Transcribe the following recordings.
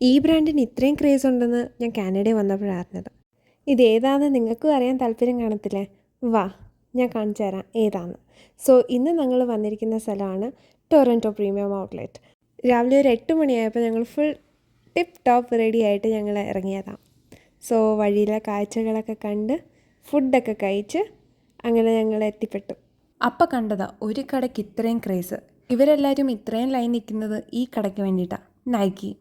ഈ ബ്രാൻഡിന് ഇത്രയും ക്രേസ് ഉണ്ടെന്ന് ഞാൻ കാനഡയിൽ വന്നപ്പോഴാണ് അറിഞ്ഞത്. ഇതേതാണെന്ന് നിങ്ങൾക്കും അറിയാൻ താല്പര്യം കാണത്തില്ലേ? വാ, ഞാൻ കാണിച്ചു തരാം ഏതാണെന്ന്. സോ ഇന്ന് ഞങ്ങൾ വന്നിരിക്കുന്ന സ്ഥലമാണ് ടൊറൻറ്റോ പ്രീമിയം ഔട്ട്ലെറ്റ്. രാവിലെ ഒരു 8 മണിയായപ്പോൾ ഞങ്ങൾ ഫുൾ ടിപ്പ് ടോപ്പ് റെഡി ആയിട്ട് ഞങ്ങൾ ഇറങ്ങിയതാണ്. സോ വഴിയിലെ കാഴ്ചകളൊക്കെ കണ്ട് ഫുഡൊക്കെ കഴിച്ച് അങ്ങനെ ഞങ്ങൾ എത്തിപ്പെട്ടു. അപ്പം കണ്ടതാ ഒരു കടയ്ക്ക് ഇത്രയും ക്രേസ്. ഇവരെല്ലാവരും ഇത്രയും ലൈൻ നിൽക്കുന്നത് ഈ കടയ്ക്ക് വേണ്ടിയിട്ടാണ്. നൈക്കി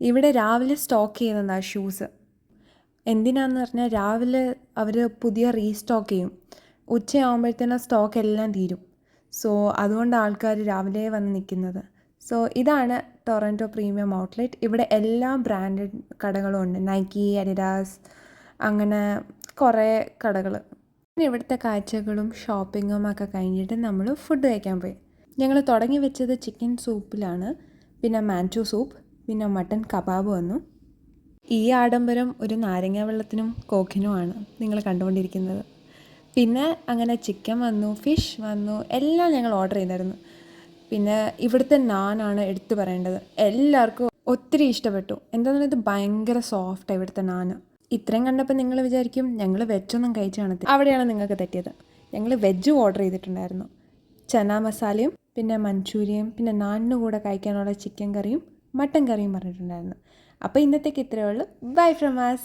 ഇവിടെ രാവിലെ സ്റ്റോക്ക് ചെയ്യുന്നതാണ് ഷൂസ്. എന്തിനാണെന്ന് പറഞ്ഞാൽ രാവിലെ അവർ പുതിയ റീസ്റ്റോക്ക് ചെയ്യും. ഉച്ചയാകുമ്പോഴത്തേനും സ്റ്റോക്ക് എല്ലാം തീരും. സോ അതുകൊണ്ട് ആൾക്കാർ രാവിലെ വന്ന് നിൽക്കുന്നത്. സോ ഇതാണ് ടൊറൻറ്റോ പ്രീമിയം ഔട്ട്ലെറ്റ്. ഇവിടെ എല്ലാ ബ്രാൻഡഡ് കടകളും ഉണ്ട്. നൈക്കി, അഡിഡാസ്, അങ്ങനെ കുറേ കടകൾ. ഇവിടുത്തെ കാഴ്ചകളും ഷോപ്പിങ്ങും ഒക്കെ കഴിഞ്ഞിട്ട് നമ്മൾ ഫുഡ് കഴിക്കാൻ പോയി. ഞങ്ങൾ തുടങ്ങി വെച്ചത് ചിക്കൻ സൂപ്പിലാണ്, പിന്നെ മാൻചോ സൂപ്പ്, പിന്നെ മട്ടൻ കബാബ് വന്നു. ഈ ആഡംബരം ഒരു നാരങ്ങ വെള്ളത്തിനും കോക്കിനുമാണ് നിങ്ങൾ കണ്ടുകൊണ്ടിരിക്കുന്നത്. പിന്നെ അങ്ങനെ ചിക്കൻ വന്നു, ഫിഷ് വന്നു, എല്ലാം ഞങ്ങൾ ഓർഡർ ചെയ്തായിരുന്നു. പിന്നെ ഇവിടുത്തെ നാനാണ് എടുത്തു പറയേണ്ടത്. എല്ലാവർക്കും ഒത്തിരി ഇഷ്ടപ്പെട്ടു. എന്താണെന്ന് പറഞ്ഞാൽ ഇത് ഭയങ്കര സോഫ്റ്റാണ് ഇവിടുത്തെ നാന്. ഇത്രയും കണ്ടപ്പോൾ നിങ്ങൾ വിചാരിക്കും ഞങ്ങൾ വെജൊന്നും കഴിച്ച് കാണത്തില്ല. അവിടെയാണ് നിങ്ങൾക്ക് തെറ്റിയത്. ഞങ്ങൾ വെജും ഓർഡർ ചെയ്തിട്ടുണ്ടായിരുന്നു. ചന മസാലയും പിന്നെ മഞ്ചൂരിയയും പിന്നെ നാനിന് കൂടെ കഴിക്കാനുള്ള ചിക്കൻ കറിയും മട്ടൻ കറിയും പറഞ്ഞിട്ടുണ്ടായിരുന്നു. അപ്പോൾ ഇന്നത്തേക്ക് ഇത്രയേ ഉള്ളൂ. Bye from us.